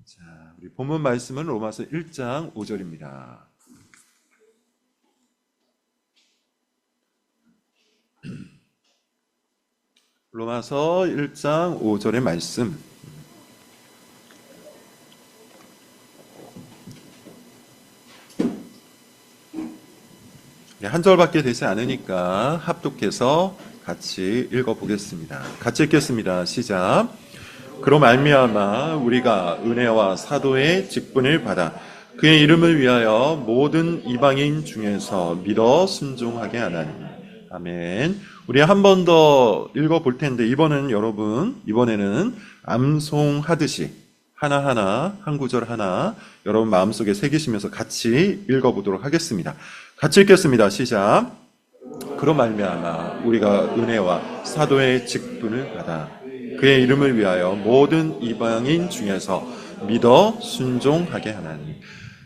자, 우리 본문 말씀은 로마서 1장 5절입니다. 로마서 1장 5절의 말씀. 한 절밖에 되지 않으니까 합독해서 같이 읽어보겠습니다. 같이 읽겠습니다. 시작. 그로 말미암아 우리가 은혜와 사도의 직분을 받아 그의 이름을 위하여 모든 이방인 중에서 믿어 순종하게 하나니. 아멘. 우리 한 번 더 읽어볼 텐데 이번에는 암송하듯이 하나하나 한 구절 하나 여러분 마음속에 새기시면서 같이 읽어보도록 하겠습니다. 같이 읽겠습니다. 시작. 그로 말미암아 우리가 은혜와 사도의 직분을 받아 그의 이름을 위하여 모든 이방인 중에서 믿어 순종하게 하나니.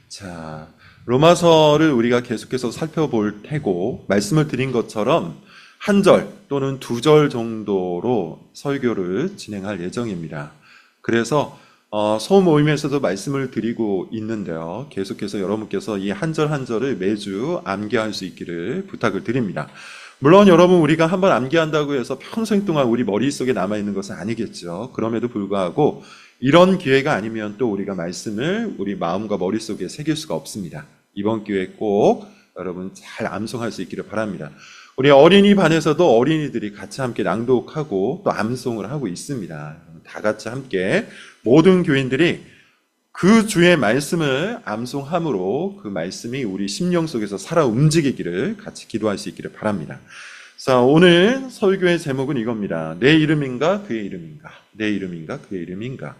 자, 로마서를 우리가 계속해서 살펴볼 테고 말씀을 드린 것처럼 한 절 또는 두 절 정도로 설교를 진행할 예정입니다. 그래서 소모임에서도 말씀을 드리고 있는데요. 계속해서 여러분께서 이 한 절 한 절을 매주 암기할 수 있기를 부탁을 드립니다. 물론 여러분 우리가 한번 암기한다고 해서 평생 동안 우리 머릿속에 남아있는 것은 아니겠죠. 그럼에도 불구하고 이런 기회가 아니면 또 우리가 말씀을 우리 마음과 머릿속에 새길 수가 없습니다. 이번 기회에 꼭 여러분 잘 암송할 수 있기를 바랍니다. 우리 어린이반에서도 어린이들이 같이 함께 낭독하고 또 암송을 하고 있습니다. 다 같이 함께 모든 교인들이 그 주의 말씀을 암송함으로 그 말씀이 우리 심령 속에서 살아 움직이기를 같이 기도할 수 있기를 바랍니다. 자, 오늘 설교의 제목은 이겁니다. 내 이름인가 그의 이름인가? 내 이름인가 그의 이름인가?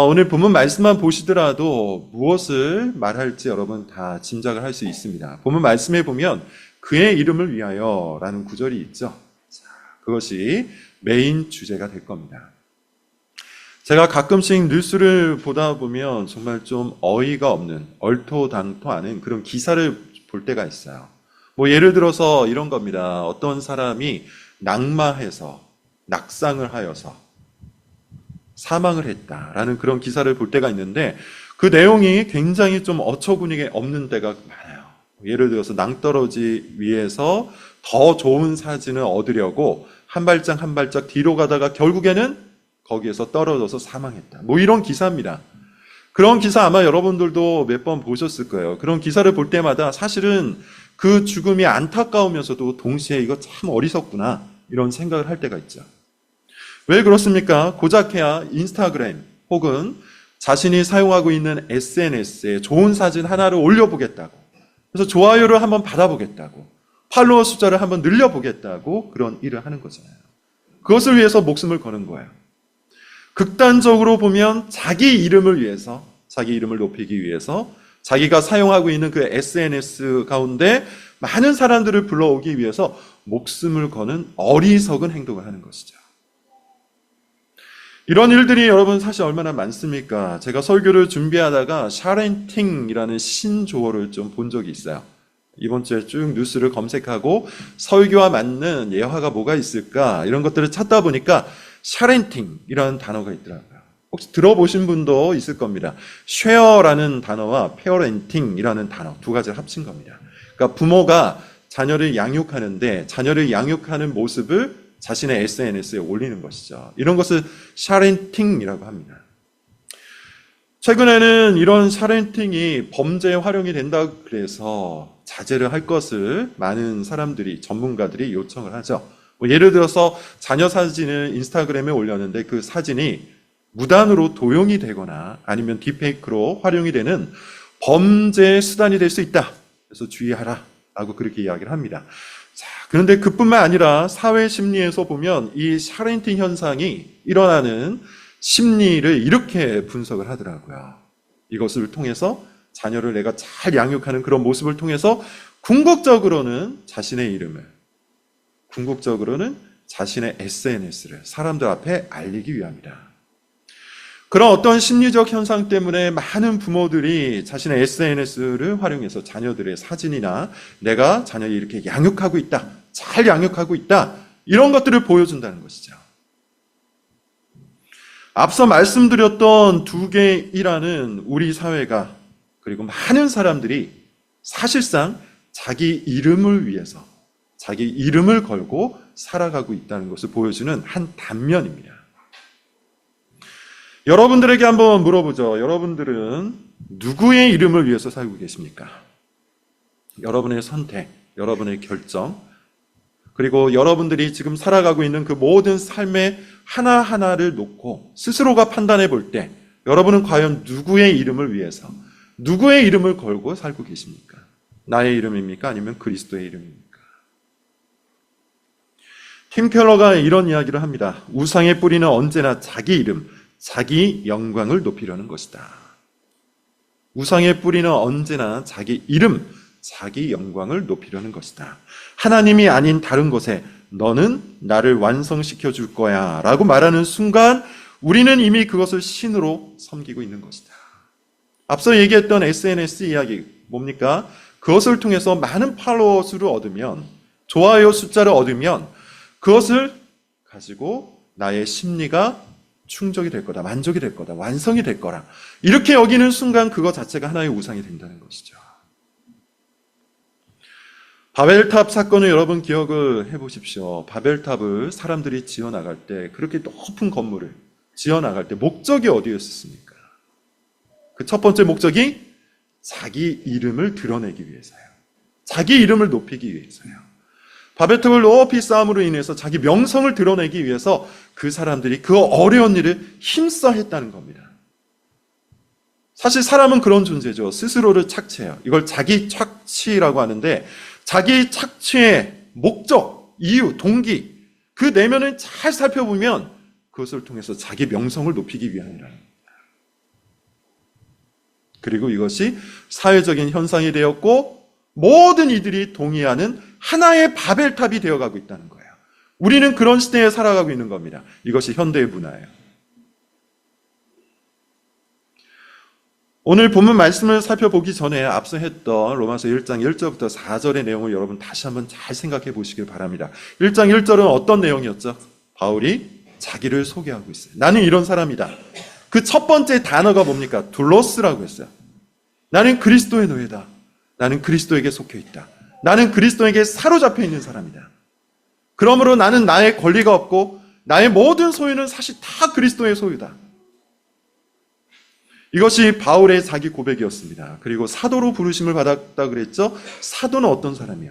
오늘 본문 말씀만 보시더라도 무엇을 말할지 여러분 다 짐작을 할 수 있습니다. 본문 말씀에 보면 그의 이름을 위하여 라는 구절이 있죠. 자, 그것이 메인 주제가 될 겁니다. 제가 가끔씩 뉴스를 보다 보면 정말 좀 어이가 없는, 얼토당토하는 그런 기사를 볼 때가 있어요. 뭐 예를 들어서 이런 겁니다. 어떤 사람이 낙마해서, 낙상을 하여서 사망을 했다라는 그런 기사를 볼 때가 있는데 그 내용이 굉장히 좀 어처구니가 없는 때가 많아요. 예를 들어서 낭떠러지 위에서 더 좋은 사진을 얻으려고 한 발짝 한 발짝 뒤로 가다가 결국에는 거기에서 떨어져서 사망했다. 뭐 이런 기사입니다. 그런 기사 아마 여러분들도 몇 번 보셨을 거예요. 그런 기사를 볼 때마다 사실은 그 죽음이 안타까우면서도 동시에 이거 참 어리석구나 이런 생각을 할 때가 있죠. 왜 그렇습니까? 고작해야 인스타그램 혹은 자신이 사용하고 있는 SNS에 좋은 사진 하나를 올려보겠다고, 그래서 좋아요를 한번 받아보겠다고, 팔로워 숫자를 한번 늘려보겠다고 그런 일을 하는 거잖아요. 그것을 위해서 목숨을 거는 거예요. 극단적으로 보면 자기 이름을 위해서, 자기 이름을 높이기 위해서 자기가 사용하고 있는 그 SNS 가운데 많은 사람들을 불러오기 위해서 목숨을 거는 어리석은 행동을 하는 것이죠. 이런 일들이 여러분 사실 얼마나 많습니까? 제가 설교를 준비하다가 샤렌팅이라는 신조어를 좀 본 적이 있어요. 이번 주에 쭉 뉴스를 검색하고 설교와 맞는 예화가 뭐가 있을까 이런 것들을 찾다 보니까 샤렌팅이라는 단어가 있더라고요. 혹시 들어보신 분도 있을 겁니다. 쉐어라는 단어와 페어렌팅이라는 단어 두 가지를 합친 겁니다. 그러니까 부모가 자녀를 양육하는데 자녀를 양육하는 모습을 자신의 SNS에 올리는 것이죠. 이런 것을 샤렌팅이라고 합니다. 최근에는 이런 샤렌팅이 범죄에 활용이 된다 그래서 자제를 할 것을 많은 사람들이, 전문가들이 요청을 하죠. 뭐 예를 들어서 자녀 사진을 인스타그램에 올렸는데 그 사진이 무단으로 도용이 되거나 아니면 딥페이크로 활용이 되는 범죄의 수단이 될 수 있다. 그래서 주의하라 라고 그렇게 이야기를 합니다. 자, 그런데 그뿐만 아니라 사회 심리에서 보면 이 샤렌팅 현상이 일어나는 심리를 이렇게 분석을 하더라고요. 이것을 통해서 자녀를 내가 잘 양육하는 그런 모습을 통해서 궁극적으로는 자신의 이름을, 궁극적으로는 자신의 SNS를 사람들 앞에 알리기 위함이다. 그런 어떤 심리적 현상 때문에 많은 부모들이 자신의 SNS를 활용해서 자녀들의 사진이나 내가 자녀를 이렇게 양육하고 있다, 잘 양육하고 있다, 이런 것들을 보여준다는 것이죠. 앞서 말씀드렸던 두 개의 일하는 우리 사회가 그리고 많은 사람들이 사실상 자기 이름을 위해서 자기 이름을 걸고 살아가고 있다는 것을 보여주는 한 단면입니다. 여러분들에게 한번 물어보죠. 여러분들은 누구의 이름을 위해서 살고 계십니까? 여러분의 선택, 여러분의 결정, 그리고 여러분들이 지금 살아가고 있는 그 모든 삶의 하나하나를 놓고 스스로가 판단해 볼 때 여러분은 과연 누구의 이름을 위해서, 누구의 이름을 걸고 살고 계십니까? 나의 이름입니까? 아니면 그리스도의 이름입니까? 팀 켈러가 이런 이야기를 합니다. 우상의 뿌리는 언제나 자기 이름, 자기 영광을 높이려는 것이다. 우상의 뿌리는 언제나 자기 이름, 자기 영광을 높이려는 것이다. 하나님이 아닌 다른 곳에 너는 나를 완성시켜 줄 거야 라고 말하는 순간 우리는 이미 그것을 신으로 섬기고 있는 것이다. 앞서 얘기했던 SNS 이야기 뭡니까? 그것을 통해서 많은 팔로워 수를 얻으면, 좋아요 숫자를 얻으면 그것을 가지고 나의 심리가 충족이 될 거다, 만족이 될 거다, 완성이 될 거라, 이렇게 여기는 순간 그것 자체가 하나의 우상이 된다는 것이죠. 바벨탑 사건을 여러분 기억을 해보십시오. 바벨탑을 사람들이 지어나갈 때, 그렇게 높은 건물을 지어나갈 때 목적이 어디였습니까? 그 첫 번째 목적이 자기 이름을 드러내기 위해서요. 자기 이름을 높이기 위해서요. 바벨탑을 높이 쌓음으로 인해서 자기 명성을 드러내기 위해서 그 사람들이 그 어려운 일을 힘써 했다는 겁니다. 사실 사람은 그런 존재죠. 스스로를 착취해요. 이걸 자기 착취라고 하는데, 자기 착취의 목적, 이유, 동기, 그 내면을 잘 살펴보면 그것을 통해서 자기 명성을 높이기 위함이라는 겁니다. 그리고 이것이 사회적인 현상이 되었고 모든 이들이 동의하는 하나의 바벨탑이 되어가고 있다는 거예요. 우리는 그런 시대에 살아가고 있는 겁니다. 이것이 현대의 문화예요. 오늘 본문 말씀을 살펴보기 전에 앞서 했던 로마서 1장 1절부터 4절의 내용을 여러분 다시 한번 잘 생각해 보시길 바랍니다. 1장 1절은 어떤 내용이었죠? 바울이 자기를 소개하고 있어요. 나는 이런 사람이다. 그 첫 번째 단어가 뭡니까? 둘로스라고 했어요. 나는 그리스도의 노예다. 나는 그리스도에게 속해 있다. 나는 그리스도에게 사로잡혀 있는 사람이다. 그러므로 나는 나의 권리가 없고 나의 모든 소유는 사실 다 그리스도의 소유다. 이것이 바울의 자기 고백이었습니다. 그리고 사도로 부르심을 받았다 그랬죠? 사도는 어떤 사람이야?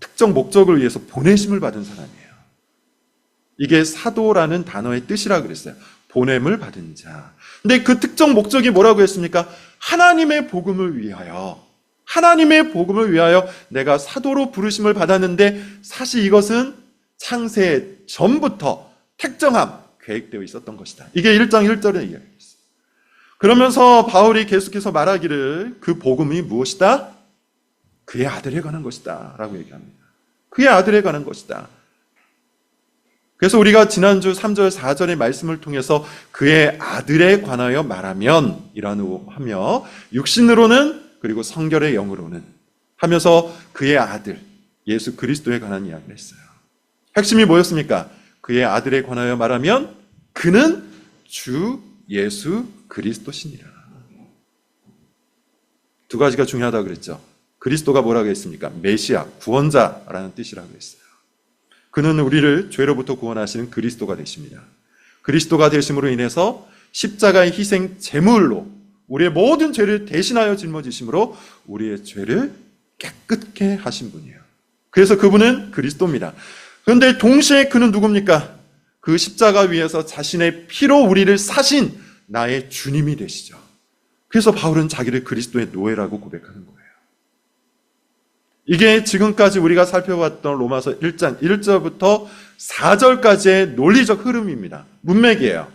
특정 목적을 위해서 보내심을 받은 사람이에요. 이게 사도라는 단어의 뜻이라 그랬어요. 보냄을 받은 자. 근데 그 특정 목적이 뭐라고 했습니까? 하나님의 복음을 위하여. 하나님의 복음을 위하여 내가 사도로 부르심을 받았는데 사실 이것은 창세 전부터 택정함, 계획되어 있었던 것이다. 이게 1장 1절의 이야기였어요. 그러면서 바울이 계속해서 말하기를 그 복음이 무엇이다? 그의 아들에 관한 것이다 라고 얘기합니다. 그의 아들에 관한 것이다. 그래서 우리가 지난주 3절 4절의 말씀을 통해서 그의 아들에 관하여 말하면 이라고 하며 육신으로는 그리고 성결의 영으로는 하면서 그의 아들 예수 그리스도에 관한 이야기를 했어요. 핵심이 뭐였습니까? 그의 아들에 관하여 말하면 그는 주 예수 그리스도시니라. 두 가지가 중요하다고 그랬죠. 그리스도가 뭐라고 했습니까? 메시아, 구원자라는 뜻이라고 했어요. 그는 우리를 죄로부터 구원하시는 그리스도가 되십니다. 그리스도가 되심으로 인해서 십자가의 희생 제물로 우리의 모든 죄를 대신하여 짊어지심으로 우리의 죄를 깨끗게 하신 분이에요. 그래서 그분은 그리스도입니다. 그런데 동시에 그는 누굽니까? 그 십자가 위에서 자신의 피로 우리를 사신 나의 주님이 되시죠. 그래서 바울은 자기를 그리스도의 노예라고 고백하는 거예요. 이게 지금까지 우리가 살펴봤던 로마서 1장 1절부터 4절까지의 논리적 흐름입니다. 문맥이에요.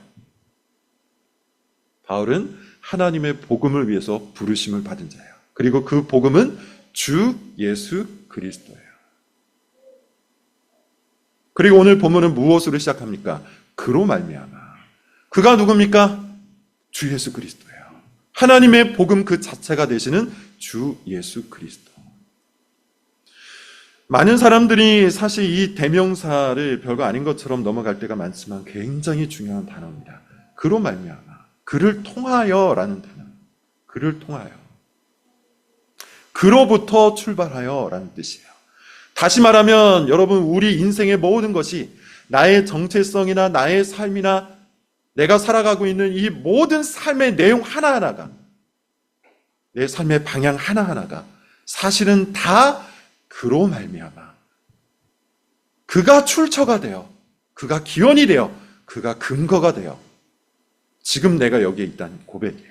바울은 하나님의 복음을 위해서 부르심을 받은 자예요. 그리고 그 복음은 주 예수 그리스도예요. 그리고 오늘 본문은 무엇으로 시작합니까? 그로 말미암아. 그가 누굽니까? 주 예수 그리스도예요. 하나님의 복음 그 자체가 되시는 주 예수 그리스도. 많은 사람들이 사실 이 대명사를 별거 아닌 것처럼 넘어갈 때가 많지만 굉장히 중요한 단어입니다. 그로 말미암아, 그를 통하여라는 단어. 그를 통하여. 그로부터 출발하여라는 뜻이에요. 다시 말하면 여러분, 우리 인생의 모든 것이 나의 정체성이나 나의 삶이나 내가 살아가고 있는 이 모든 삶의 내용 하나하나가, 내 삶의 방향 하나하나가 사실은 다 그로 말미암아, 그가 출처가 되어, 그가 기원이 되어, 그가 근거가 되어 지금 내가 여기에 있다는 고백이에요.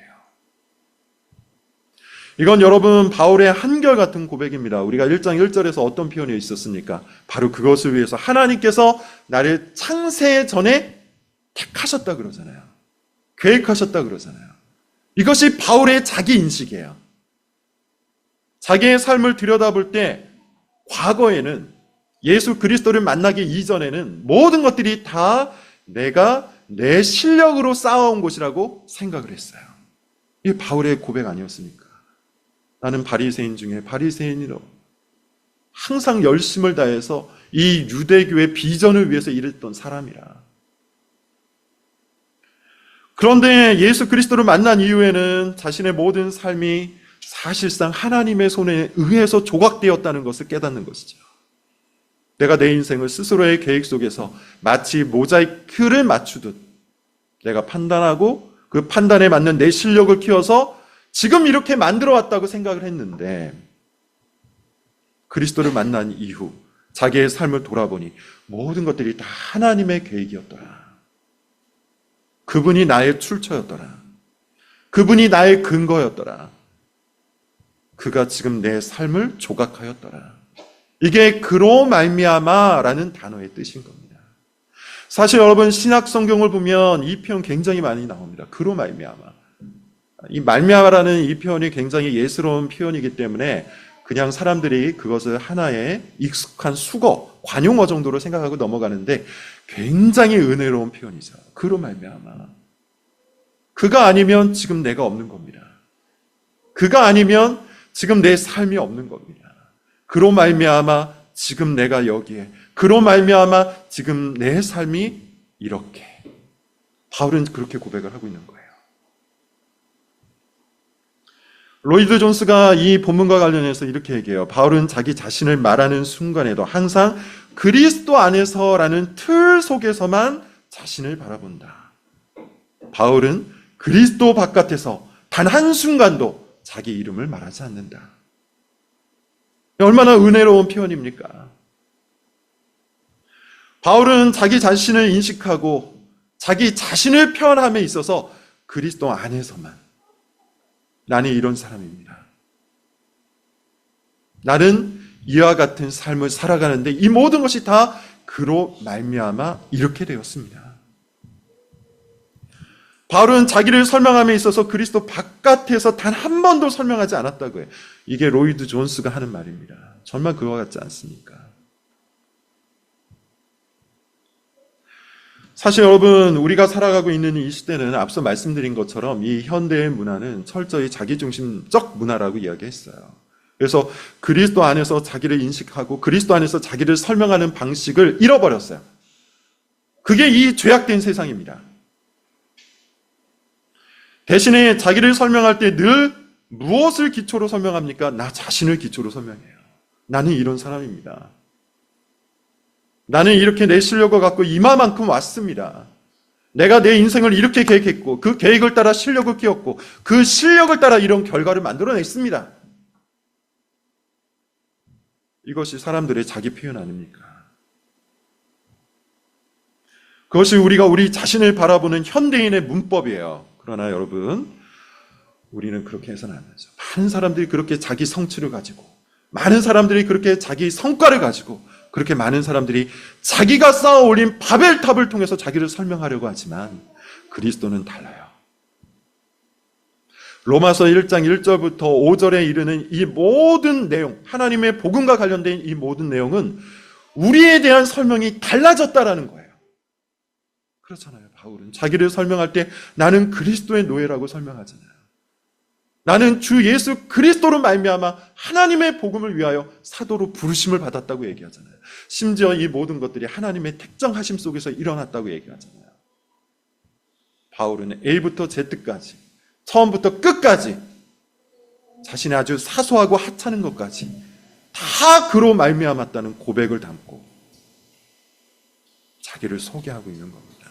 이건 여러분 바울의 한결같은 고백입니다. 우리가 1장 1절에서 어떤 표현이 있었습니까? 바로 그것을 위해서 하나님께서 나를 창세 전에 택하셨다 그러잖아요. 계획하셨다 그러잖아요. 이것이 바울의 자기 인식이에요. 자기의 삶을 들여다볼 때 과거에는, 예수 그리스도를 만나기 이전에는 모든 것들이 다 내가 내 실력으로 쌓아온 것이라고 생각을 했어요. 이게 바울의 고백 아니었습니까? 나는 바리새인 중에 바리새인이로 항상 열심을 다해서 이 유대교의 비전을 위해서 일했던 사람이라. 그런데 예수 그리스도를 만난 이후에는 자신의 모든 삶이 사실상 하나님의 손에 의해서 조각되었다는 것을 깨닫는 것이죠. 내가 내 인생을 스스로의 계획 속에서 마치 모자이크를 맞추듯 내가 판단하고 그 판단에 맞는 내 실력을 키워서 지금 이렇게 만들어 왔다고 생각을 했는데, 그리스도를 만난 이후 자기의 삶을 돌아보니 모든 것들이 다 하나님의 계획이었더라. 그분이 나의 출처였더라. 그분이 나의 근거였더라. 그가 지금 내 삶을 조각하였더라. 이게 그로 말미암아라는 단어의 뜻인 겁니다. 사실 여러분, 신약 성경을 보면 이 표현 굉장히 많이 나옵니다. 그로 말미암아. 이 말미암아라는 이 표현이 굉장히 예스러운 표현이기 때문에 그냥 사람들이 그것을 하나의 익숙한 수거, 관용어 정도로 생각하고 넘어가는데 굉장히 은혜로운 표현이죠. 그로 말미암아. 그가 아니면 지금 내가 없는 겁니다. 그가 아니면 지금 내 삶이 없는 겁니다. 그로 말미암아 지금 내가 여기에, 그로 말미암아 지금 내 삶이 이렇게. 바울은 그렇게 고백을 하고 있는 거예요. 로이드 존스가 이 본문과 관련해서 이렇게 얘기해요. 바울은 자기 자신을 말하는 순간에도 항상 그리스도 안에서라는 틀 속에서만 자신을 바라본다. 바울은 그리스도 바깥에서 단 한순간도 자기 이름을 말하지 않는다. 얼마나 은혜로운 표현입니까? 바울은 자기 자신을 인식하고 자기 자신을 표현함에 있어서 그리스도 안에서만, 나는 이런 사람입니다. 나는 이와 같은 삶을 살아가는데 이 모든 것이 다 그로 말미암아 이렇게 되었습니다. 바울은 자기를 설명함에 있어서 그리스도 바깥에서 단 한 번도 설명하지 않았다고 해요. 이게 로이드 존스가 하는 말입니다. 정말 그와 같지 않습니까? 사실 여러분, 우리가 살아가고 있는 이 시대는 앞서 말씀드린 것처럼 이 현대의 문화는 철저히 자기중심적 문화라고 이야기했어요. 그래서 그리스도 안에서 자기를 인식하고 그리스도 안에서 자기를 설명하는 방식을 잃어버렸어요. 그게 이 죄악된 세상입니다. 대신에 자기를 설명할 때 늘 무엇을 기초로 설명합니까? 나 자신을 기초로 설명해요. 나는 이런 사람입니다. 나는 이렇게 내 실력을 갖고 이마만큼 왔습니다. 내가 내 인생을 이렇게 계획했고 그 계획을 따라 실력을 키웠고 그 실력을 따라 이런 결과를 만들어냈습니다. 이것이 사람들의 자기 표현 아닙니까? 그것이 우리 자신을 바라보는 현대인의 문법이에요. 그러나 여러분, 우리는 그렇게 해서는 안 되죠. 많은 사람들이 그렇게 자기 성취를 가지고, 많은 사람들이 그렇게 자기 성과를 가지고, 그렇게 많은 사람들이 자기가 쌓아 올린 바벨탑을 통해서 자기를 설명하려고 하지만 그리스도는 달라요. 로마서 1장 1절부터 5절에 이르는 이 모든 내용, 하나님의 복음과 관련된 이 모든 내용은 우리에 대한 설명이 달라졌다라는 거예요. 그렇잖아요. 바울은 자기를 설명할 때 나는 그리스도의 노예라고 설명하잖아요. 나는 주 예수 그리스도로 말미암아 하나님의 복음을 위하여 사도로 부르심을 받았다고 얘기하잖아요. 심지어 이 모든 것들이 하나님의 택정하심 속에서 일어났다고 얘기하잖아요. 바울은 A부터 Z까지, 처음부터 끝까지 자신의 아주 사소하고 하찮은 것까지 다 그로 말미암았다는 고백을 담고 자기를 소개하고 있는 겁니다.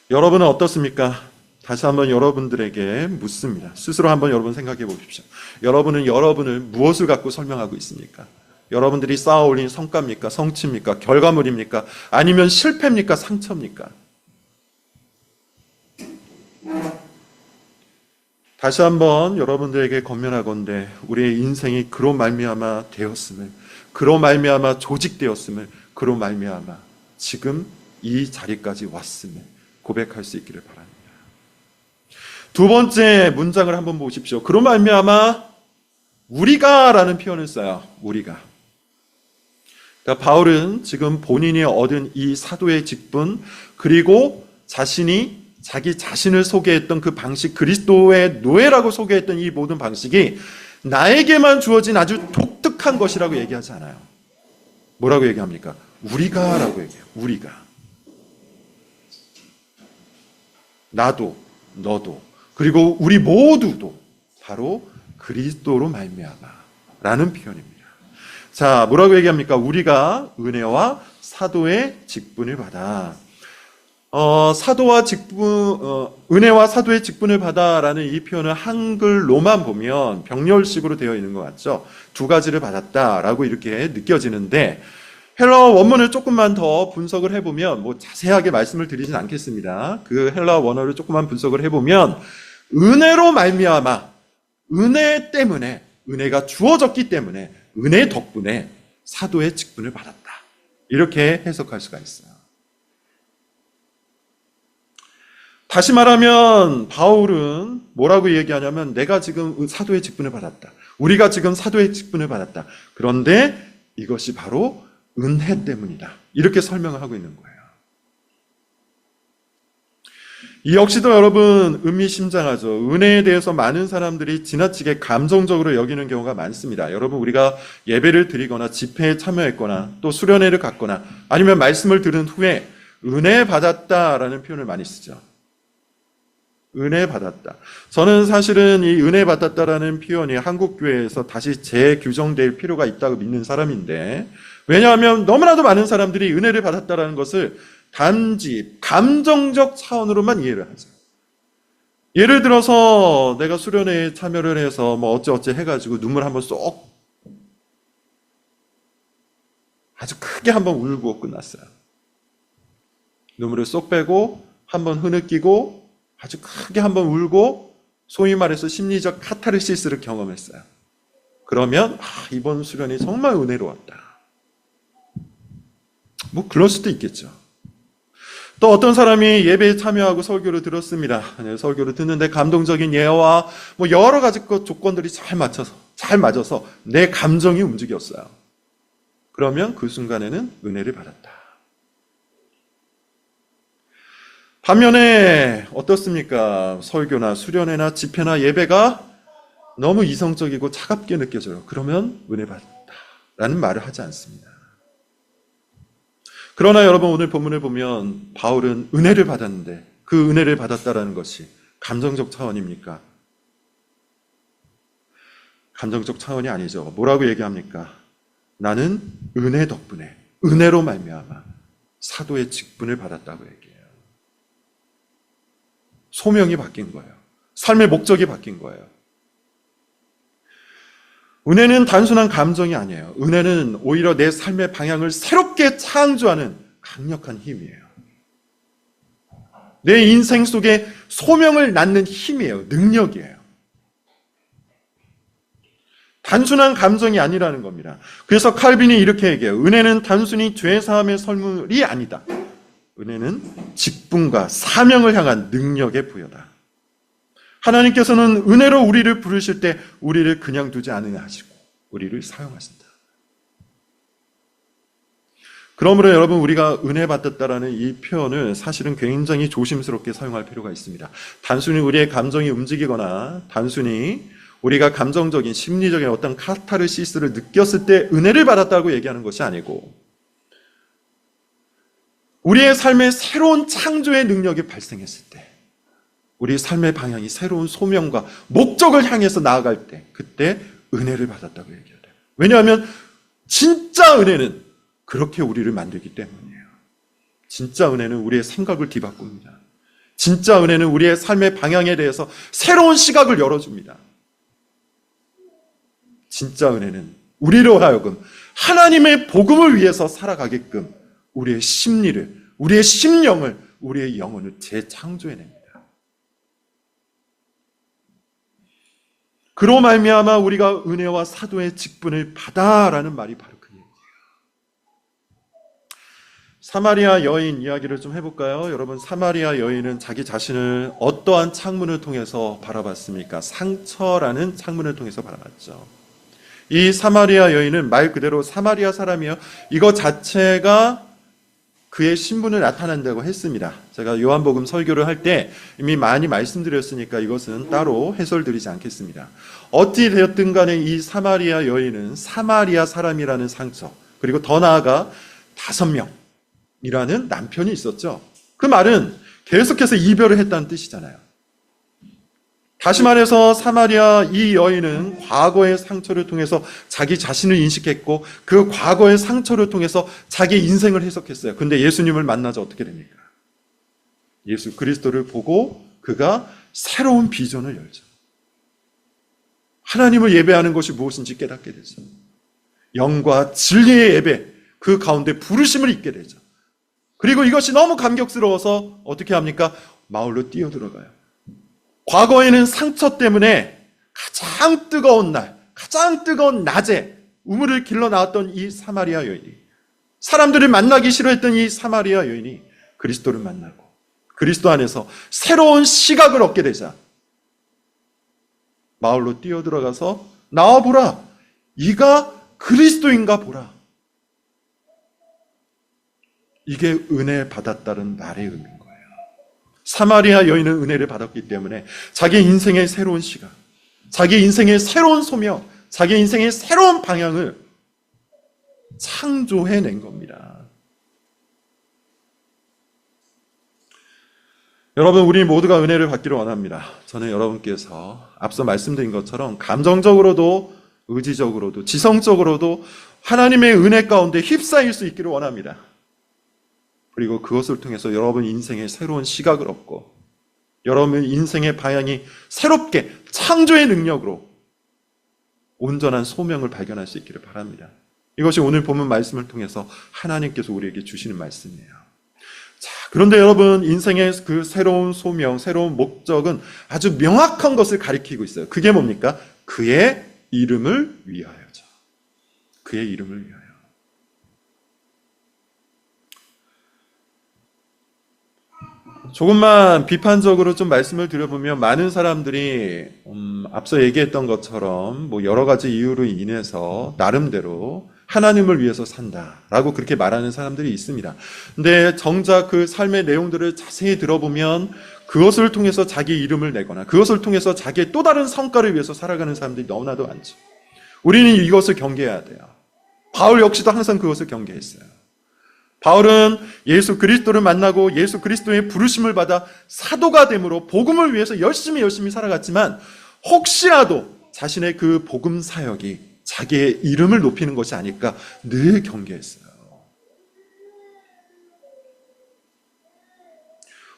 여러분은 어떻습니까? 다시 한번 여러분들에게 묻습니다. 스스로 한번 여러분 생각해 보십시오. 여러분은 여러분을 무엇을 갖고 설명하고 있습니까? 여러분들이 쌓아 올린 성과입니까? 성취입니까? 결과물입니까? 아니면 실패입니까? 상처입니까? 다시 한번 여러분들에게 권면하건대 우리의 인생이 그로 말미암아 되었음을, 그로 말미암아 조직되었음을, 그로 말미암아 지금 이 자리까지 왔음을 고백할 수 있기를 바랍니다. 두 번째 문장을 한번 보십시오. 그로 말미암아 우리가라는 표현을 써요. 우리가. 그러니까 바울은 지금 본인이 얻은 이 사도의 직분, 그리고 자신이 자기 자신을 소개했던 그 방식, 그리스도의 노예라고 소개했던 이 모든 방식이 나에게만 주어진 아주 독특한 것이라고 얘기하지 않아요. 뭐라고 얘기합니까? 우리가라고 얘기해요. 우리가. 나도, 너도, 그리고 우리 모두도 바로 그리스도로 말미암아라는 표현입니다. 자, 뭐라고 얘기합니까? 우리가 은혜와 사도의 직분을 받아. 사도와 직분, 은혜와 사도의 직분을 받아라는 이 표현을 한글로만 보면 병렬식으로 되어 있는 것 같죠? 두 가지를 받았다라고 이렇게 느껴지는데, 헬라어 원문을 조금만 더 분석을 해보면, 뭐 자세하게 말씀을 드리진 않겠습니다. 그 헬라어 원어를 조금만 분석을 해보면, 은혜로 말미암아, 은혜 때문에, 은혜가 주어졌기 때문에, 은혜 덕분에 사도의 직분을 받았다. 이렇게 해석할 수가 있어요. 다시 말하면 바울은 뭐라고 얘기하냐면, 내가 지금 사도의 직분을 받았다. 우리가 지금 사도의 직분을 받았다. 그런데 이것이 바로 은혜 때문이다. 이렇게 설명을 하고 있는 거예요. 이 역시도 여러분 의미심장하죠. 은혜에 대해서 많은 사람들이 지나치게 감정적으로 여기는 경우가 많습니다. 여러분, 우리가 예배를 드리거나 집회에 참여했거나 또 수련회를 갔거나 아니면 말씀을 들은 후에 은혜 받았다라는 표현을 많이 쓰죠. 은혜 받았다. 저는 사실은 이 은혜 받았다라는 표현이 한국 교회에서 다시 재규정될 필요가 있다고 믿는 사람인데, 왜냐하면 너무나도 많은 사람들이 은혜를 받았다라는 것을 단지 감정적 차원으로만 이해를 하죠. 예를 들어서 내가 수련회에 참여를 해서 뭐 어쩌어쩌 해가지고 눈물 한번 쏙, 아주 크게 한번 울고 끝났어요. 눈물을 쏙 빼고 한번 흐느끼고 아주 크게 한번 울고 소위 말해서 심리적 카타르시스를 경험했어요. 그러면 이번 수련이 정말 은혜로웠다. 뭐 그럴 수도 있겠죠. 또 어떤 사람이 예배에 참여하고 설교를 들었습니다. 설교를 듣는데 감동적인 예와 뭐 여러 가지 조건들이 잘 맞아서 내 감정이 움직였어요. 그러면 그 순간에는 은혜를 받았다. 반면에 어떻습니까? 설교나 수련회나 집회나 예배가 너무 이성적이고 차갑게 느껴져요. 그러면 은혜 받았다라는 말을 하지 않습니다. 그러나 여러분, 오늘 본문을 보면 바울은 은혜를 받았는데 그 은혜를 받았다라는 것이 감정적 차원입니까? 감정적 차원이 아니죠. 뭐라고 얘기합니까? 나는 은혜 덕분에, 은혜로 말미암아 사도의 직분을 받았다고 얘기해요. 소명이 바뀐 거예요. 삶의 목적이 바뀐 거예요. 은혜는 단순한 감정이 아니에요. 은혜는 오히려 내 삶의 방향을 새롭게 창조하는 강력한 힘이에요. 내 인생 속에 소명을 낳는 힘이에요. 능력이에요. 단순한 감정이 아니라는 겁니다. 그래서 칼빈이 이렇게 얘기해요. 은혜는 단순히 죄사함의 선물이 아니다. 은혜는 직분과 사명을 향한 능력의 부여다. 하나님께서는 은혜로 우리를 부르실 때 우리를 그냥 두지 않으려 하시고 우리를 사용하신다. 그러므로 여러분, 우리가 은혜 받았다라는 이 표현을 사실은 굉장히 조심스럽게 사용할 필요가 있습니다. 단순히 우리의 감정이 움직이거나 단순히 우리가 감정적인 심리적인 어떤 카타르시스를 느꼈을 때 은혜를 받았다고 얘기하는 것이 아니고, 우리의 삶에 새로운 창조의 능력이 발생했을 때, 우리의 삶의 방향이 새로운 소명과 목적을 향해서 나아갈 때, 그때 은혜를 받았다고 얘기해야 돼요. 왜냐하면 진짜 은혜는 그렇게 우리를 만들기 때문이에요. 진짜 은혜는 우리의 생각을 뒤바꿉니다. 진짜 은혜는 우리의 삶의 방향에 대해서 새로운 시각을 열어줍니다. 진짜 은혜는 우리로 하여금 하나님의 복음을 위해서 살아가게끔 우리의 심리를, 우리의 심령을, 우리의 영혼을 재창조해냅니다. 그로 말미암아 우리가 은혜와 사도의 직분을 받아라는 말이 바로 그 얘기예요. 사마리아 여인 이야기를 좀 해볼까요? 여러분, 사마리아 여인은 자기 자신을 어떠한 창문을 통해서 바라봤습니까? 상처라는 창문을 통해서 바라봤죠. 이 사마리아 여인은 말 그대로 사마리아 사람이요, 이거 자체가 그의 신분을 나타낸다고 했습니다. 제가 요한복음 설교를 할 때 이미 많이 말씀드렸으니까 이것은 따로 해설드리지 않겠습니다. 어찌 되었든 간에 이 사마리아 여인은 사마리아 사람이라는 상처, 그리고 더 나아가 5명이라는 남편이 있었죠. 그 말은 계속해서 이별을 했다는 뜻이잖아요. 다시 말해서 사마리아 이 여인은 과거의 상처를 통해서 자기 자신을 인식했고, 그 과거의 상처를 통해서 자기 인생을 해석했어요. 근데 예수님을 만나자 어떻게 됩니까? 예수 그리스도를 보고 그가 새로운 비전을 열죠. 하나님을 예배하는 것이 무엇인지 깨닫게 되죠. 영과 진리의 예배, 그 가운데 부르심을 잊게 되죠. 그리고 이것이 너무 감격스러워서 어떻게 합니까? 마을로 뛰어들어가요. 과거에는 상처 때문에 가장 뜨거운 날, 가장 뜨거운 낮에 우물을 길러 나왔던 이 사마리아 여인이, 사람들을 만나기 싫어했던 이 사마리아 여인이 그리스도를 만나고 그리스도 안에서 새로운 시각을 얻게 되자 마을로 뛰어들어가서 나와보라, 이가 그리스도인가 보라. 이게 은혜 받았다는 말의 의미인 거예요. 사마리아 여인은 은혜를 받았기 때문에 자기 인생의 새로운 시각, 자기 인생의 새로운 소명, 자기 인생의 새로운 방향을 창조해낸 겁니다. 여러분, 우리 모두가 은혜를 받기를 원합니다. 저는 여러분께서 앞서 말씀드린 것처럼 감정적으로도 의지적으로도 지성적으로도 하나님의 은혜 가운데 휩싸일 수 있기를 원합니다. 그리고 그것을 통해서 여러분 인생의 새로운 시각을 얻고 여러분 인생의 방향이 새롭게 창조의 능력으로 온전한 소명을 발견할 수 있기를 바랍니다. 이것이 오늘 본문 말씀을 통해서 하나님께서 우리에게 주시는 말씀이에요. 자, 그런데 여러분, 인생의 그 새로운 소명, 새로운 목적은 아주 명확한 것을 가리키고 있어요. 그게 뭡니까? 그의 이름을 위하여죠. 그의 이름을 위하여. 조금만 비판적으로 좀 말씀을 드려보면, 많은 사람들이 앞서 얘기했던 것처럼 뭐 여러 가지 이유로 인해서 나름대로 하나님을 위해서 산다라고 그렇게 말하는 사람들이 있습니다. 근데 정작 그 삶의 내용들을 자세히 들어보면 그것을 통해서 자기 이름을 내거나 그것을 통해서 자기의 또 다른 성과를 위해서 살아가는 사람들이 너무나도 많죠. 우리는 이것을 경계해야 돼요. 바울 역시도 항상 그것을 경계했어요. 바울은 예수 그리스도를 만나고 예수 그리스도의 부르심을 받아 사도가 됨으로 복음을 위해서 열심히 살아갔지만, 혹시라도 자신의 그 복음 사역이 자기의 이름을 높이는 것이 아닐까 늘 경계했어요.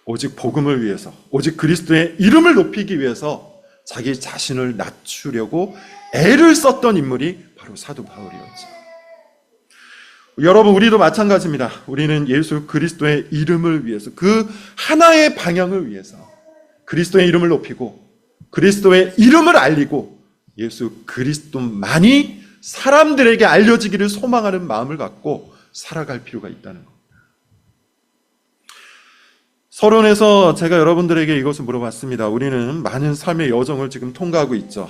오직 복음을 위해서, 오직 그리스도의 이름을 높이기 위해서 자기 자신을 낮추려고 애를 썼던 인물이 바로 사도 바울이었죠. 여러분, 우리도 마찬가지입니다. 우리는 예수 그리스도의 이름을 위해서, 그 하나의 방향을 위해서 그리스도의 이름을 높이고 그리스도의 이름을 알리고 예수 그리스도만이 사람들에게 알려지기를 소망하는 마음을 갖고 살아갈 필요가 있다는 겁니다. 서론에서 제가 여러분들에게 이것을 물어봤습니다. 우리는 많은 삶의 여정을 지금 통과하고 있죠.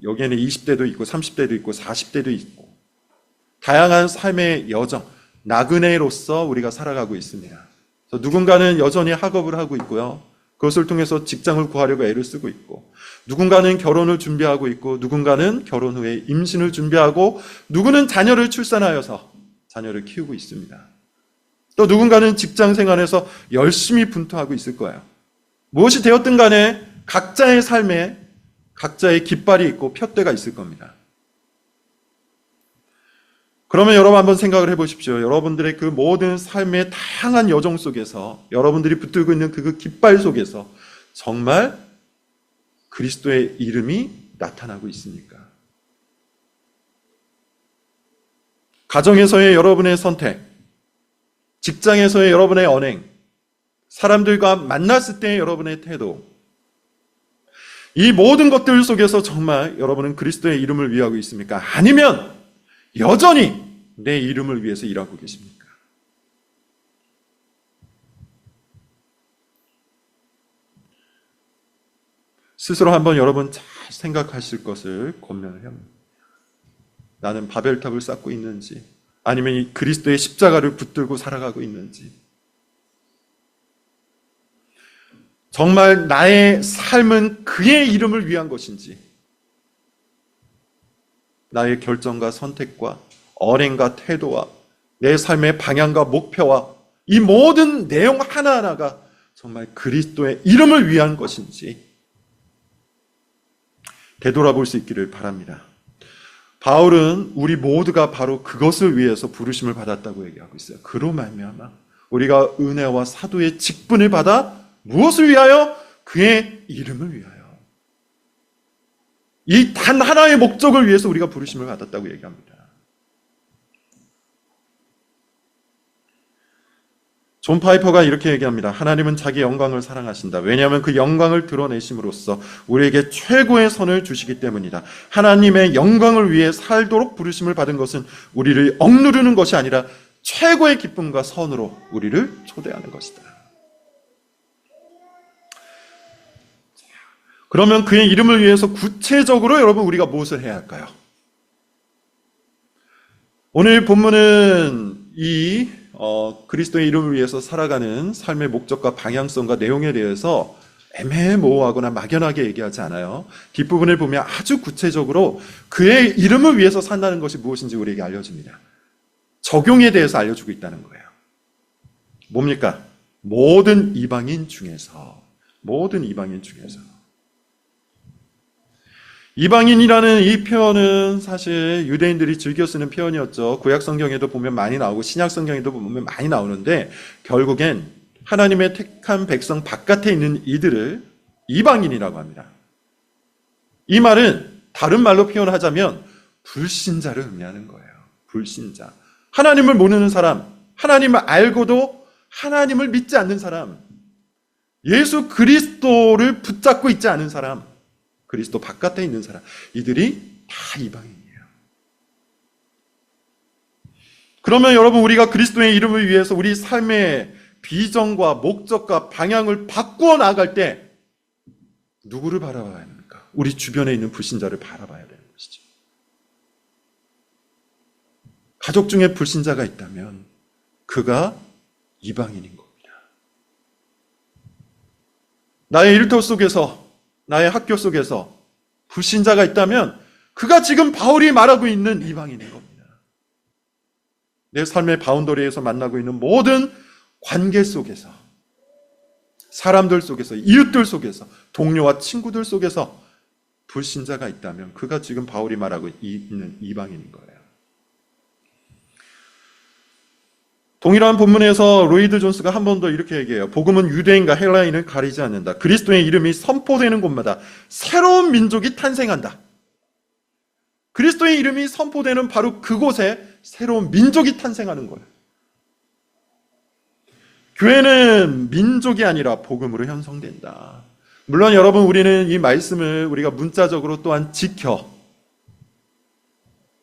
여기에는 20대도 있고 30대도 있고 40대도 있고 다양한 삶의 여정, 나그네로서 우리가 살아가고 있습니다. 그래서 누군가는 여전히 학업을 하고 있고요. 그것을 통해서 직장을 구하려고 애를 쓰고 있고, 누군가는 결혼을 준비하고 있고, 누군가는 결혼 후에 임신을 준비하고, 누구는 자녀를 출산하여서 자녀를 키우고 있습니다. 또 누군가는 직장 생활에서 열심히 분투하고 있을 거예요. 무엇이 되었든 간에 각자의 삶에 각자의 깃발이 있고 푯대가 있을 겁니다. 그러면 여러분 한번 생각을 해보십시오. 여러분들의 그 모든 삶의 다양한 여정 속에서, 여러분들이 붙들고 있는 그 깃발 속에서 정말 그리스도의 이름이 나타나고 있습니까? 가정에서의 여러분의 선택, 직장에서의 여러분의 언행, 사람들과 만났을 때의 여러분의 태도, 이 모든 것들 속에서 정말 여러분은 그리스도의 이름을 위하고 있습니까? 아니면 여전히 내 이름을 위해서 일하고 계십니까? 스스로 한번 여러분 잘 생각하실 것을 권면을 합니다. 나는 바벨탑을 쌓고 있는지, 아니면 이 그리스도의 십자가를 붙들고 살아가고 있는지, 정말 나의 삶은 그의 이름을 위한 것인지, 나의 결정과 선택과 언행과 태도와 내 삶의 방향과 목표와 이 모든 내용 하나하나가 정말 그리스도의 이름을 위한 것인지 되돌아볼 수 있기를 바랍니다. 바울은 우리 모두가 바로 그것을 위해서 부르심을 받았다고 얘기하고 있어요. 그로 말미암아 우리가 은혜와 사도의 직분을 받아 무엇을 위하여? 그의 이름을 위하여. 이 단 하나의 목적을 위해서 우리가 부르심을 받았다고 얘기합니다. 존 파이퍼가 이렇게 얘기합니다. 하나님은 자기 영광을 사랑하신다. 왜냐하면 그 영광을 드러내심으로써 우리에게 최고의 선을 주시기 때문이다. 하나님의 영광을 위해 살도록 부르심을 받은 것은 우리를 억누르는 것이 아니라 최고의 기쁨과 선으로 우리를 초대하는 것이다. 그러면 그의 이름을 위해서 구체적으로 여러분 우리가 무엇을 해야 할까요? 오늘 본문은 이 그리스도의 이름을 위해서 살아가는 삶의 목적과 방향성과 내용에 대해서 애매모호하거나 막연하게 얘기하지 않아요. 뒷부분을 보면 아주 구체적으로 그의 이름을 위해서 산다는 것이 무엇인지 우리에게 알려줍니다. 적용에 대해서 알려주고 있다는 거예요. 뭡니까? 모든 이방인 중에서. 이방인이라는 이 표현은 사실 유대인들이 즐겨 쓰는 표현이었죠. 구약 성경에도 보면 많이 나오고 신약 성경에도 보면 많이 나오는데 결국엔 하나님의 택한 백성 바깥에 있는 이들을 이방인이라고 합니다. 이 말은 다른 말로 표현하자면 불신자를 의미하는 거예요. 불신자. 하나님을 모르는 사람, 하나님을 알고도 하나님을 믿지 않는 사람, 예수 그리스도를 붙잡고 있지 않은 사람, 그리스도 바깥에 있는 사람, 이들이 다 이방인이에요. 그러면 여러분 우리가 그리스도의 이름을 위해서 우리 삶의 비전과 목적과 방향을 바꾸어 나아갈 때 누구를 바라봐야 합니까? 우리 주변에 있는 불신자를 바라봐야 되는 것이죠. 가족 중에 불신자가 있다면 그가 이방인인 겁니다. 나의 일터 속에서, 나의 학교 속에서 불신자가 있다면 그가 지금 바울이 말하고 있는 이방인인 겁니다. 내 삶의 바운더리에서 만나고 있는 모든 관계 속에서, 사람들 속에서, 이웃들 속에서, 동료와 친구들 속에서 불신자가 있다면 그가 지금 바울이 말하고 있는 이방인인 거예요. 동일한 본문에서 로이드 존스가 한 번 더 이렇게 얘기해요. 복음은 유대인과 헬라인을 가리지 않는다. 그리스도의 이름이 선포되는 곳마다 새로운 민족이 탄생한다. 그리스도의 이름이 선포되는 바로 그곳에 새로운 민족이 탄생하는 거예요. 교회는 민족이 아니라 복음으로 형성된다. 물론 여러분 우리는 이 말씀을 우리가 문자적으로 또한 지켜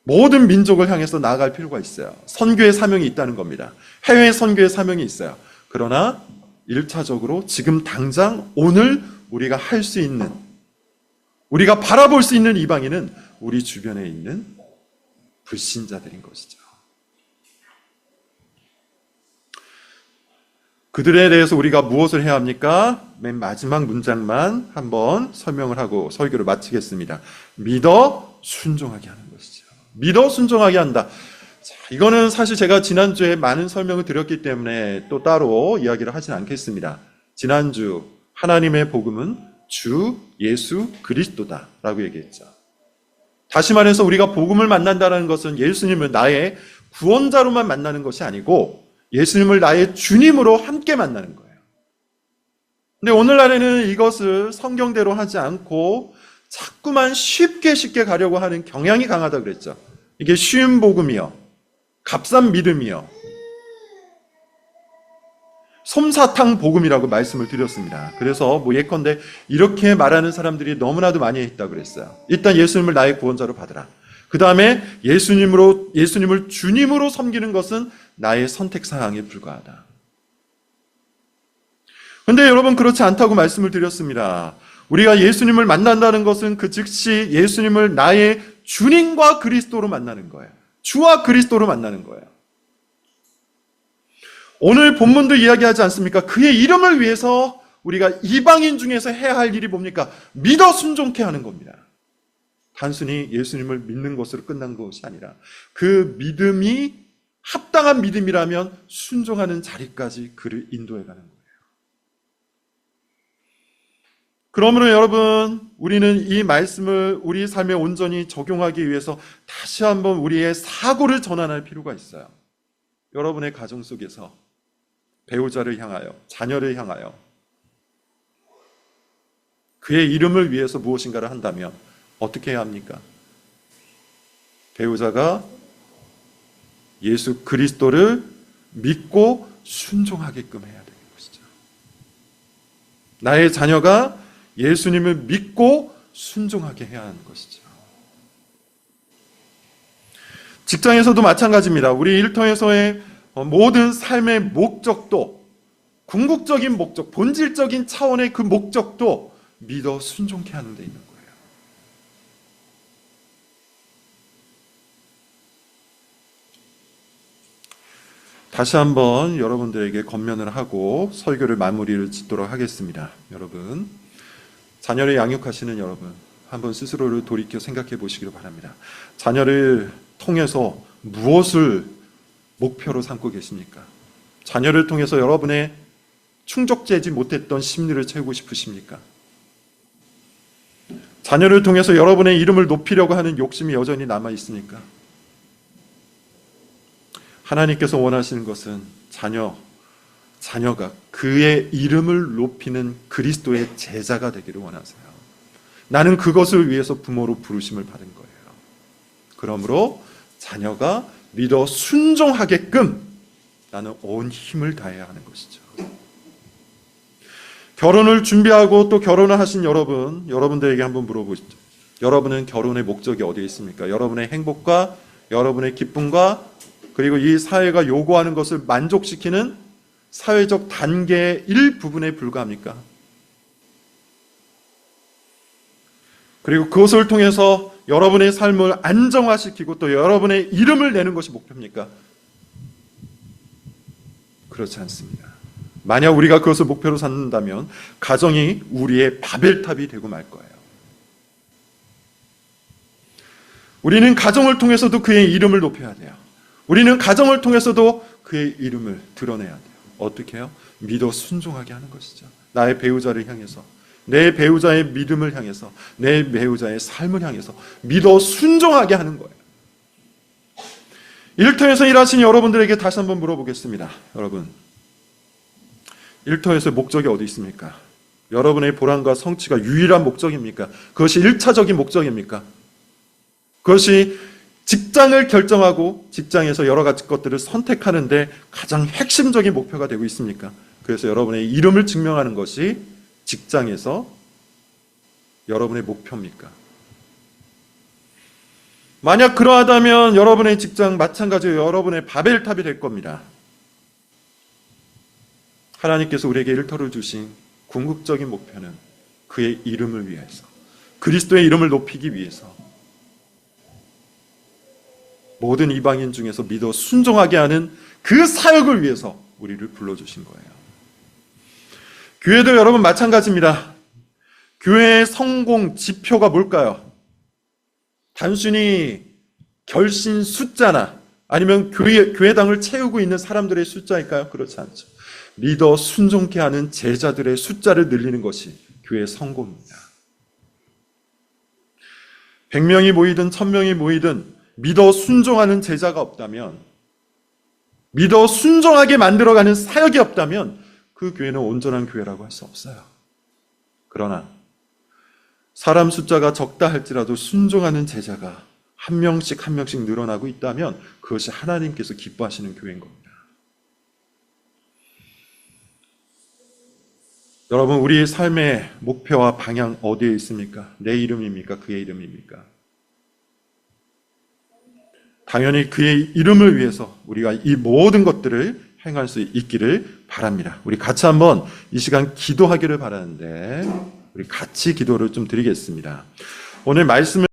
모든 민족을 향해서 나아갈 필요가 있어요. 선교의 사명이 있다는 겁니다. 해외 선교의 사명이 있어요. 그러나 1차적으로 지금 당장 오늘 우리가 할 수 있는, 우리가 바라볼 수 있는 이방인은 우리 주변에 있는 불신자들인 것이죠. 그들에 대해서 우리가 무엇을 해야 합니까? 맨 마지막 문장만 한번 설명을 하고 설교를 마치겠습니다. 믿어 순종하게 하는 것이죠. 믿어 순종하게 한다. 자, 이거는 사실 제가 지난주에 많은 설명을 드렸기 때문에 또 따로 이야기를 하진 않겠습니다. 지난주 하나님의 복음은 주 예수 그리스도다 라고 얘기했죠. 다시 말해서 우리가 복음을 만난다는 것은 예수님을 나의 구원자로만 만나는 것이 아니고 예수님을 나의 주님으로 함께 만나는 거예요. 근데 오늘날에는 이것을 성경대로 하지 않고 자꾸만 쉽게 가려고 하는 경향이 강하다 그랬죠. 이게 쉬운 복음이요, 값싼 믿음이요, 솜사탕 복음이라고 말씀을 드렸습니다. 그래서 예컨대 이렇게 말하는 사람들이 너무나도 많이 있다고 그랬어요. 일단 예수님을 나의 구원자로 받으라. 그 다음에 예수님을 주님으로 섬기는 것은 나의 선택사항에 불과하다. 그런데 여러분, 그렇지 않다고 말씀을 드렸습니다. 우리가 예수님을 만난다는 것은 그 즉시 예수님을 나의 주님과 그리스도로 만나는 거예요. 주와 그리스도로 만나는 거예요. 오늘 본문도 이야기하지 않습니까? 그의 이름을 위해서 우리가 이방인 중에서 해야 할 일이 뭡니까? 믿어 순종케 하는 겁니다. 단순히 예수님을 믿는 것으로 끝난 것이 아니라 그 믿음이 합당한 믿음이라면 순종하는 자리까지 그를 인도해 가는 거예요. 그러므로 여러분, 우리는 이 말씀을 우리 삶에 온전히 적용하기 위해서 다시 한번 우리의 사고를 전환할 필요가 있어요. 여러분의 가정 속에서 배우자를 향하여, 자녀를 향하여 그의 이름을 위해서 무엇인가를 한다면 어떻게 해야 합니까? 배우자가 예수 그리스도를 믿고 순종하게끔 해야 되는 것이죠. 나의 자녀가 예수님을 믿고 순종하게 해야 하는 것이죠. 직장에서도 마찬가지입니다. 우리 일터에서의 모든 삶의 목적도, 궁극적인 목적, 본질적인 차원의 그 목적도 믿어 순종케 하는 데 있는 거예요. 다시 한번 여러분들에게 권면을 하고 설교를 마무리를 짓도록 하겠습니다. 여러분, 자녀를 양육하시는 여러분, 한번 스스로를 돌이켜 생각해 보시기를 바랍니다. 자녀를 통해서 무엇을 목표로 삼고 계십니까? 자녀를 통해서 여러분의 충족되지 못했던 심리를 채우고 싶으십니까? 자녀를 통해서 여러분의 이름을 높이려고 하는 욕심이 여전히 남아 있습니까? 하나님께서 원하시는 것은 자녀가 그의 이름을 높이는 그리스도의 제자가 되기를 원하세요. 나는 그것을 위해서 부모로 부르심을 받은 거예요. 그러므로 자녀가 믿어 순종하게끔 나는 온 힘을 다해야 하는 것이죠. 결혼을 준비하고 또 결혼을 하신 여러분들에게 한번 물어보시죠. 여러분은 결혼의 목적이 어디에 있습니까? 여러분의 행복과 여러분의 기쁨과 그리고 이 사회가 요구하는 것을 만족시키는 사회적 단계의 일부분에 불과합니까? 그리고 그것을 통해서 여러분의 삶을 안정화시키고 또 여러분의 이름을 내는 것이 목표입니까? 그렇지 않습니다. 만약 우리가 그것을 목표로 삼는다면 가정이 우리의 바벨탑이 되고 말 거예요. 우리는 가정을 통해서도 그의 이름을 높여야 돼요. 우리는 가정을 통해서도 그의 이름을 드러내야 돼요. 어떻게 해요? 믿어 순종하게 하는 것이죠. 나의 배우자를 향해서, 내 배우자의 믿음을 향해서, 내 배우자의 삶을 향해서 믿어 순종하게 하는 거예요. 일터에서 일하시는 여러분들에게 다시 한번 물어보겠습니다. 여러분, 일터에서의 목적이 어디 있습니까? 여러분의 보람과 성취가 유일한 목적입니까? 그것이 1차적인 목적입니까? 그것이 직장을 결정하고 직장에서 여러 가지 것들을 선택하는데 가장 핵심적인 목표가 되고 있습니까? 그래서 여러분의 이름을 증명하는 것이 직장에서 여러분의 목표입니까? 만약 그러하다면 여러분의 직장 마찬가지로 여러분의 바벨탑이 될 겁니다. 하나님께서 우리에게 일터를 주신 궁극적인 목표는 그의 이름을 위해서, 그리스도의 이름을 높이기 위해서 모든 이방인 중에서 믿어 순종하게 하는 그 사역을 위해서 우리를 불러주신 거예요. 교회도 여러분 마찬가지입니다. 교회의 성공 지표가 뭘까요? 단순히 결신 숫자나 아니면 교회당을 채우고 있는 사람들의 숫자일까요? 그렇지 않죠. 믿어 순종케 하는 제자들의 숫자를 늘리는 것이 교회의 성공입니다. 100명이 모이든 1000명이 모이든 믿어 순종하는 제자가 없다면, 믿어 순종하게 만들어가는 사역이 없다면 그 교회는 온전한 교회라고 할 수 없어요. 그러나 사람 숫자가 적다 할지라도 순종하는 제자가 한 명씩 한 명씩 늘어나고 있다면 그것이 하나님께서 기뻐하시는 교회인 겁니다. 여러분, 우리의 삶의 목표와 방향 어디에 있습니까? 내 이름입니까? 그의 이름입니까? 당연히 그의 이름을 위해서 우리가 이 모든 것들을 행할 수 있기를 바랍니다. 우리 같이 한번 이 시간 기도하기를 바라는데 우리 같이 기도를 좀 드리겠습니다. 오늘 말씀을